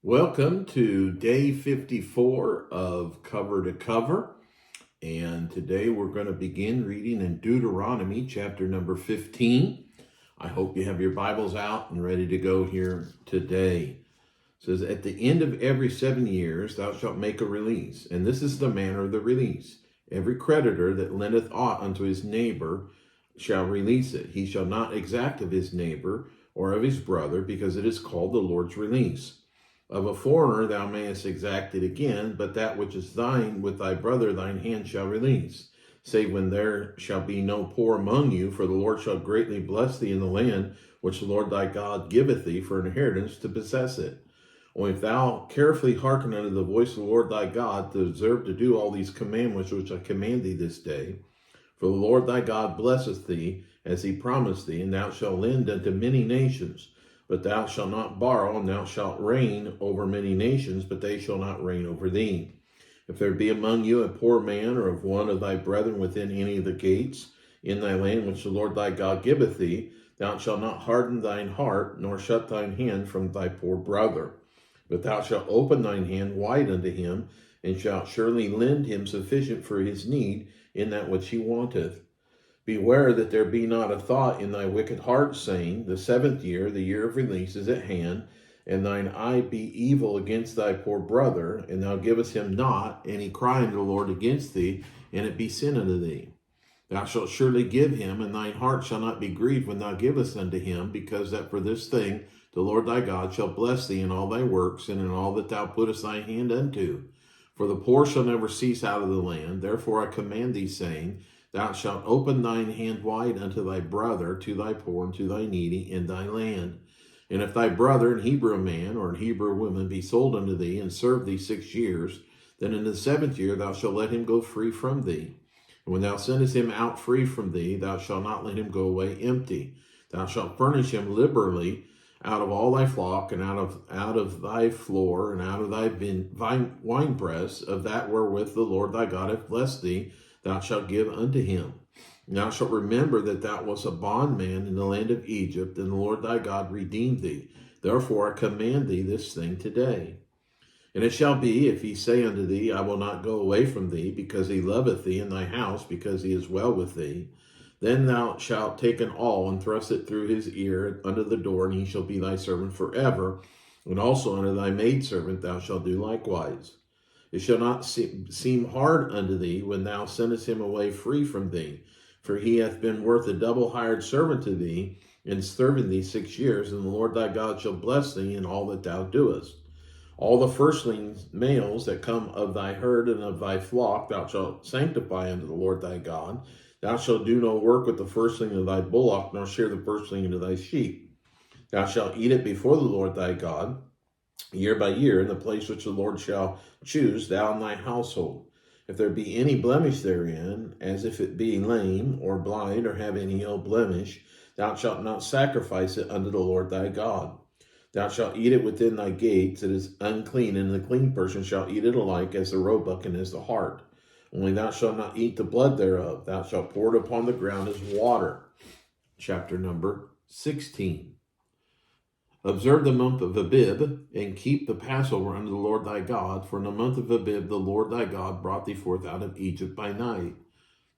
Welcome to day 54 of Cover to Cover. And today we're going to begin reading in Deuteronomy chapter number 15. I hope you have your Bibles out and ready to go here today. It says, at the end of every 7 years thou shalt make a release. And this is the manner of the release. Every creditor that lendeth aught unto his neighbor shall release it. He shall not exact of his neighbor or of his brother, because it is called the Lord's release. Of a foreigner thou mayest exact it again, but that which is thine with thy brother thine hand shall release, save when there shall be no poor among you, for the Lord shall greatly bless thee in the land which the Lord thy God giveth thee for an inheritance to possess it. Only if thou carefully hearken unto the voice of the Lord thy God, to observe to do all these commandments which I command thee this day, for the Lord thy God blesseth thee, as he promised thee, and thou shalt lend unto many nations. But thou shalt not borrow, and thou shalt reign over many nations, but they shall not reign over thee. If there be among you a poor man, or of one of thy brethren within any of the gates in thy land which the Lord thy God giveth thee, thou shalt not harden thine heart, nor shut thine hand from thy poor brother. But thou shalt open thine hand wide unto him, and shalt surely lend him sufficient for his need in that which he wanteth. Beware that there be not a thought in thy wicked heart, saying, the 7th year, the year of release, is at hand, and thine eye be evil against thy poor brother, and thou givest him not, and he cry unto the Lord against thee, and it be sin unto thee. Thou shalt surely give him, and thine heart shall not be grieved when thou givest unto him, because that for this thing the Lord thy God shall bless thee in all thy works, and in all that thou puttest thy hand unto. For the poor shall never cease out of the land. Therefore I command thee, saying, thou shalt open thine hand wide unto thy brother, to thy poor, and to thy needy in thy land. And if thy brother, an Hebrew man or an Hebrew woman, be sold unto thee, and serve thee 6 years, then in the 7th year thou shalt let him go free from thee. And when thou sendest him out free from thee, thou shalt not let him go away empty. Thou shalt furnish him liberally out of all thy flock, and out of thy floor, and out of thy winepress, of that wherewith the Lord thy God hath blessed thee, thou shalt give unto him. And thou shalt remember that thou wast a bondman in the land of Egypt, and the Lord thy God redeemed thee. Therefore I command thee this thing today. And it shall be, if he say unto thee, I will not go away from thee, because he loveth thee in thy house, because he is well with thee, then thou shalt take an awl, and thrust it through his ear under the door, and he shall be thy servant forever. And also unto thy maidservant thou shalt do likewise. It shall not seem hard unto thee when thou sendest him away free from thee, for he hath been worth a double hired servant to thee, in serving thee 6 years, and the Lord thy God shall bless thee in all that thou doest. All the firstlings males that come of thy herd and of thy flock thou shalt sanctify unto the Lord thy God. Thou shalt do no work with the firstling of thy bullock, nor share the firstling of thy sheep. Thou shalt eat it before the Lord thy God, year by year, in the place which the Lord shall choose, thou and thy household. If there be any blemish therein, as if it be lame, or blind, or have any ill blemish, thou shalt not sacrifice it unto the Lord thy God. Thou shalt eat it within thy gates. It is unclean, and the clean person shall eat it alike as the roebuck and as the hart. Only thou shalt not eat the blood thereof. Thou shalt pour it upon the ground as water. Chapter number 16. Observe the month of Abib, and keep the Passover unto the Lord thy God. For in the month of Abib the Lord thy God brought thee forth out of Egypt by night.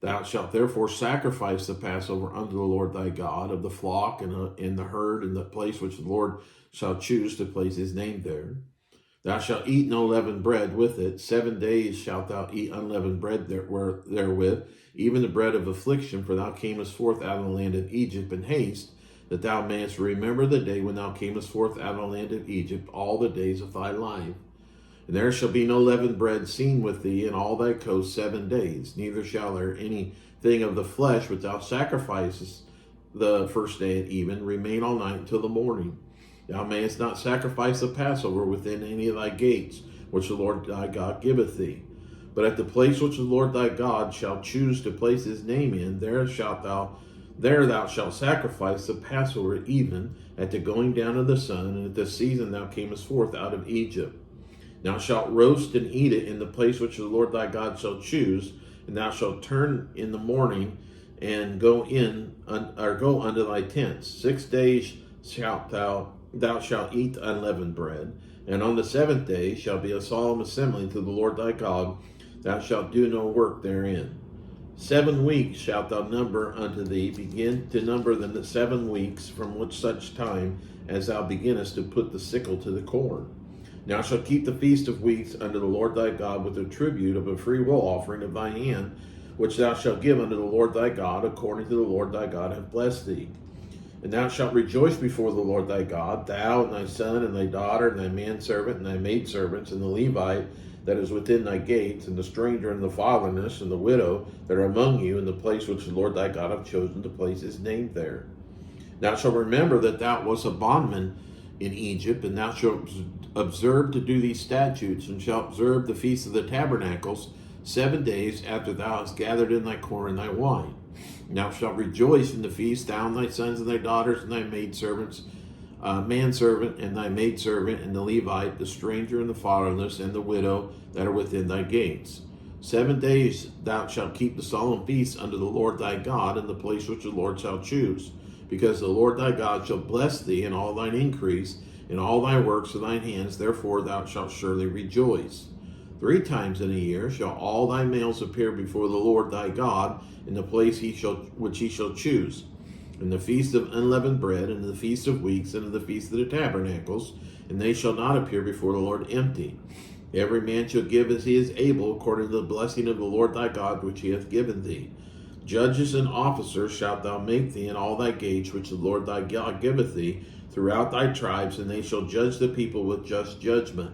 Thou shalt therefore sacrifice the Passover unto the Lord thy God, of the flock and in the herd, in the place which the Lord shall choose to place his name there. Thou shalt eat no leavened bread with it. 7 days shalt thou eat unleavened bread therewith, even the bread of affliction, for thou camest forth out of the land of Egypt in haste, that thou mayest remember the day when thou camest forth out of the land of Egypt all the days of thy life. And there shall be no leavened bread seen with thee in all thy coast 7 days, neither shall there anything of the flesh which thou sacrificest the first day at even remain all night until the morning. Thou mayest not sacrifice the Passover within any of thy gates, which the Lord thy God giveth thee. But at the place which the Lord thy God shall choose to place his name in, there thou shalt sacrifice the Passover even at the going down of the sun, and at the season thou camest forth out of Egypt. Thou shalt roast and eat it in the place which the Lord thy God shall choose, and thou shalt turn in the morning and go unto thy tents. 6 days thou shalt eat unleavened bread, And on the seventh day shall be a solemn assembly to the Lord thy God. Thou shalt do no work therein. 7 weeks shalt thou number unto thee. Begin to number the 7 weeks from which such time as thou beginnest to put the sickle to the corn. Thou shalt keep the feast of weeks unto the Lord thy God with the tribute of a freewill offering of thine hand, which thou shalt give unto the Lord thy God, according to the Lord thy God hath blessed thee. And thou shalt rejoice before the Lord thy God, thou and thy son and thy daughter and thy manservant and thy maidservants and the Levite that is within thy gates, and the stranger and the fatherless and the widow that are among you, in the place which the Lord thy God hath chosen to place his name there. Thou shalt remember that thou wast a bondman in Egypt, and thou shalt observe to do these statutes, and shalt observe the feast of the tabernacles 7 days after thou hast gathered in thy corn and thy wine. And thou shalt rejoice in the feast, thou and thy sons and thy daughters and thy maidservants, manservant and thy maidservant, and the Levite, the stranger and the fatherless, and the widow that are within thy gates. 7 days thou shalt keep the solemn feast unto the Lord thy God in the place which the Lord shall choose, because the Lord thy God shall bless thee in all thine increase, in all thy works of thine hands. Therefore thou shalt surely rejoice. 3 times in a year shall all thy males appear before the Lord thy God in the place which he shall choose, in the feast of unleavened bread, and in the feast of weeks, and in the feast of the tabernacles, and they shall not appear before the Lord empty. Every man shall give as he is able, according to the blessing of the Lord thy God which he hath given thee. Judges and officers shalt thou make thee in all thy gates which the Lord thy God giveth thee throughout thy tribes, and they shall judge the people with just judgment.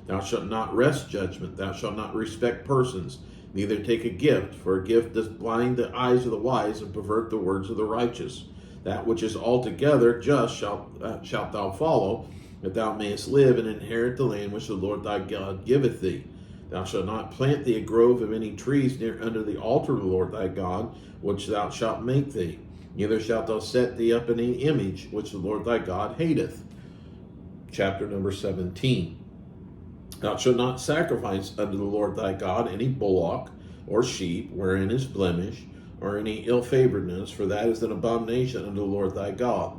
Thou shalt not wrest judgment, thou shalt not respect persons, neither take a gift, for a gift doth blind the eyes of the wise and pervert the words of the righteous. That which is altogether just shalt thou follow, that thou mayest live and inherit the land which the Lord thy God giveth thee. Thou shalt not plant thee a grove of any trees near under the altar of the Lord thy God, which thou shalt make thee. Neither shalt thou set thee up any image which the Lord thy God hateth. Chapter number 17. Thou shalt not sacrifice unto the Lord thy God any bullock or sheep wherein is blemish, or any ill-favoredness, for that is an abomination unto the Lord thy God.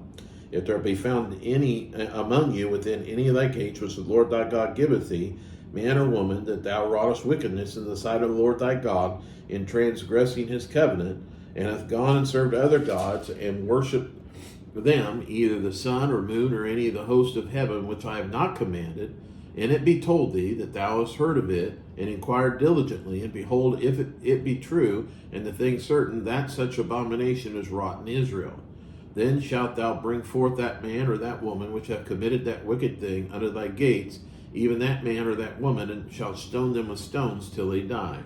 If there be found any among you within any of thy gates which the Lord thy God giveth thee, man or woman, that thou wroughtest wickedness in the sight of the Lord thy God, in transgressing his covenant, and hath gone and served other gods, and worshipped them, either the sun or moon, or any of the host of heaven, which I have not commanded, and it be told thee that thou hast heard of it, and inquired diligently, and behold, if it be true, and the thing certain, that such abomination is wrought in Israel, then shalt thou bring forth that man or that woman which have committed that wicked thing unto thy gates, even that man or that woman, and shalt stone them with stones till they die.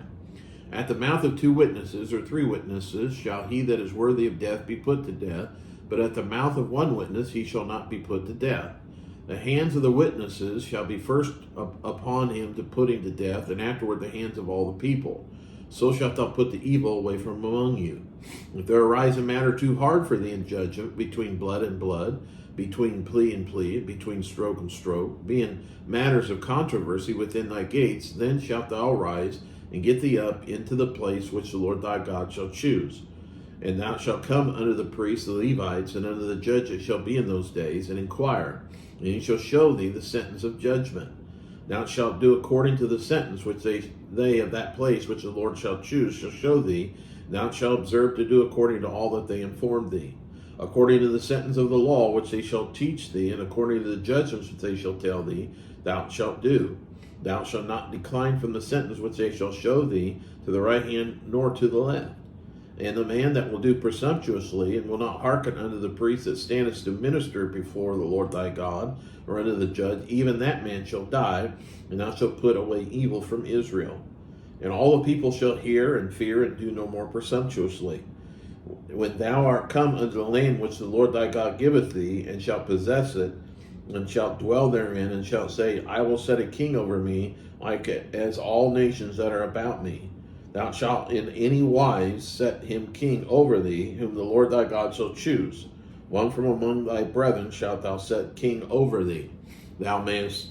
At the mouth of 2 witnesses or 3 witnesses shall he that is worthy of death be put to death, but at the mouth of 1 witness he shall not be put to death. The hands of the witnesses shall be first upon him to put him to death, and afterward the hands of all the people. So shalt thou put the evil away from among you. If there arise a matter too hard for thee in judgment, between blood and blood, between plea and plea, between stroke and stroke, being matters of controversy within thy gates, then shalt thou arise and get thee up into the place which the Lord thy God shall choose. And thou shalt come unto the priests, the Levites, and unto the judges shall be in those days, and inquire, and he shall show thee the sentence of judgment. Thou shalt do according to the sentence which they of that place which the Lord shall choose shall show thee. Thou shalt observe to do according to all that they inform thee, according to the sentence of the law which they shall teach thee, and according to the judgments which they shall tell thee, thou shalt do. Thou shalt not decline from the sentence which they shall show thee to the right hand nor to the left. And the man that will do presumptuously, and will not hearken unto the priest that standeth to minister before the Lord thy God, or unto the judge, even that man shall die, and thou shalt put away evil from Israel. And all the people shall hear and fear, and do no more presumptuously. When thou art come unto the land which the Lord thy God giveth thee, and shalt possess it, and shalt dwell therein, and shalt say, I will set a king over me, like as all nations that are about me. Thou shalt in any wise set him king over thee, whom the Lord thy God shall choose. One from among thy brethren shalt thou set king over thee. Thou mayest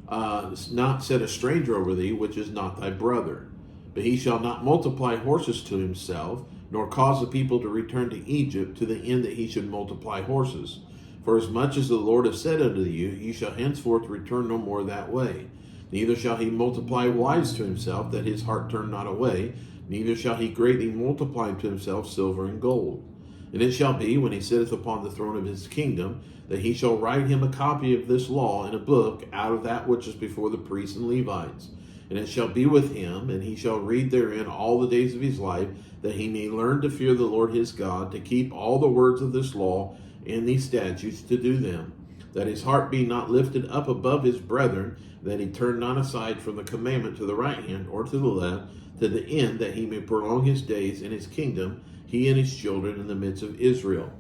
not set a stranger over thee, which is not thy brother. But he shall not multiply horses to himself, nor cause the people to return to Egypt, to the end that he should multiply horses. For as much as the Lord hath said unto you, ye shall henceforth return no more that way. Neither shall he multiply wives to himself, that his heart turn not away. Neither shall he greatly multiply to himself silver and gold. And it shall be, when he sitteth upon the throne of his kingdom, that he shall write him a copy of this law in a book out of that which is before the priests and Levites. And it shall be with him, and he shall read therein all the days of his life, that he may learn to fear the Lord his God, to keep all the words of this law and these statutes, to do them, that his heart be not lifted up above his brethren, that he turn not aside from the commandment to the right hand or to the left, to the end that he may prolong his days in his kingdom, he and his children in the midst of Israel.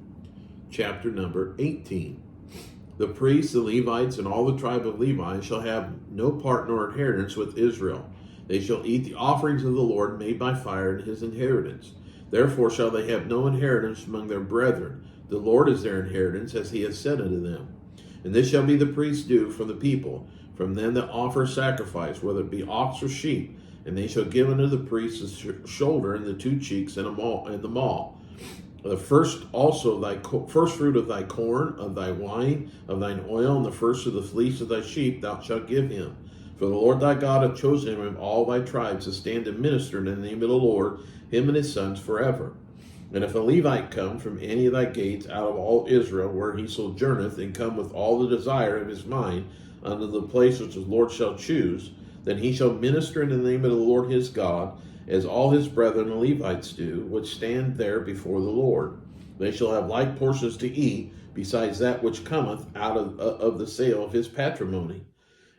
Chapter number 18. The priests, the Levites, and all the tribe of Levi shall have no part nor inheritance with Israel. They shall eat the offerings of the Lord made by fire in his inheritance. Therefore shall they have no inheritance among their brethren. The Lord is their inheritance, as he has said unto them. And this shall be the priest's due from the people, from them that offer sacrifice, whether it be ox or sheep. And they shall give unto the priest the shoulder and the two cheeks and the maw. The first also of thy first fruit of thy corn, of thy wine, of thine oil, and the first of the fleece of thy sheep thou shalt give him. For the Lord thy God hath chosen him of all thy tribes to stand and minister in the name of the Lord, him and his sons forever. And if a Levite come from any of thy gates out of all Israel, where he sojourneth, and come with all the desire of his mind unto the place which the Lord shall choose, then he shall minister in the name of the Lord his God, as all his brethren the Levites do, which stand there before the Lord. They shall have like portions to eat, besides that which cometh out of the sale of his patrimony.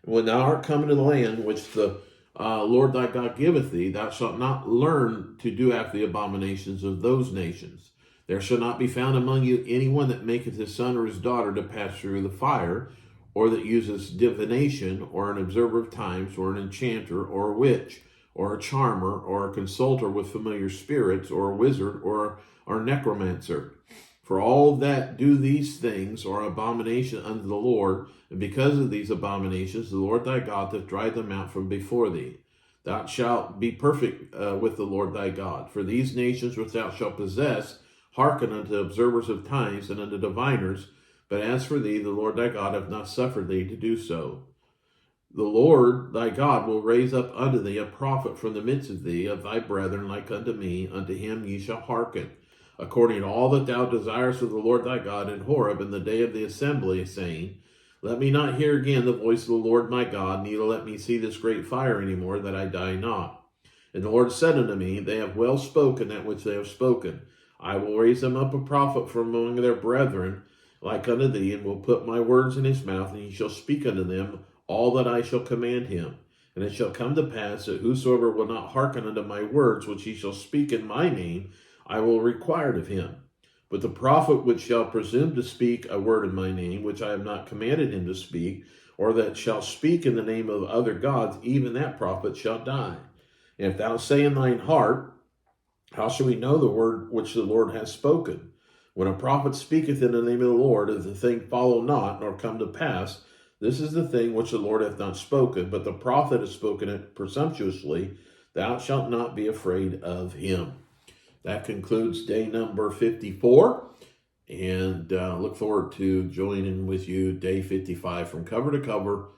And when thou art come into the land which the Lord thy God giveth thee, thou shalt not learn to do after the abominations of those nations. There shall not be found among you any one that maketh his son or his daughter to pass through the fire, or that uses divination, or an observer of times, or an enchanter, or a witch, or a charmer, or a consulter with familiar spirits, or a wizard, or necromancer. For all that do these things are abomination unto the Lord, and because of these abominations the Lord thy God doth drive them out from before thee. Thou shalt be perfect with the Lord thy God. For these nations which thou shalt possess hearken unto observers of times and unto diviners, but as for thee, the Lord thy God hath not suffered thee to do so. The Lord thy God will raise up unto thee a prophet from the midst of thee, of thy brethren, like unto me. Unto him ye shall hearken, according to all that thou desirest of the Lord thy God in Horeb in the day of the assembly, saying, Let me not hear again the voice of the Lord my God, neither let me see this great fire any more, that I die not. And the Lord said unto me, They have well spoken that which they have spoken. I will raise them up a prophet from among their brethren, like unto thee, and will put my words in his mouth, and he shall speak unto them all that I shall command him. And it shall come to pass that whosoever will not hearken unto my words, which he shall speak in my name, I will require it of him. But the prophet which shall presume to speak a word in my name, which I have not commanded him to speak, or that shall speak in the name of other gods, even that prophet shall die. And if thou say in thine heart, How shall we know the word which the Lord hath spoken? When a prophet speaketh in the name of the Lord, if the thing follow not, nor come to pass, this is the thing which the Lord hath not spoken, but the prophet hath spoken it presumptuously, thou shalt not be afraid of him. That concludes day number 54, and look forward to joining with you day 55 from cover to cover.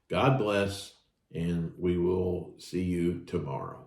God bless, and we will see you tomorrow.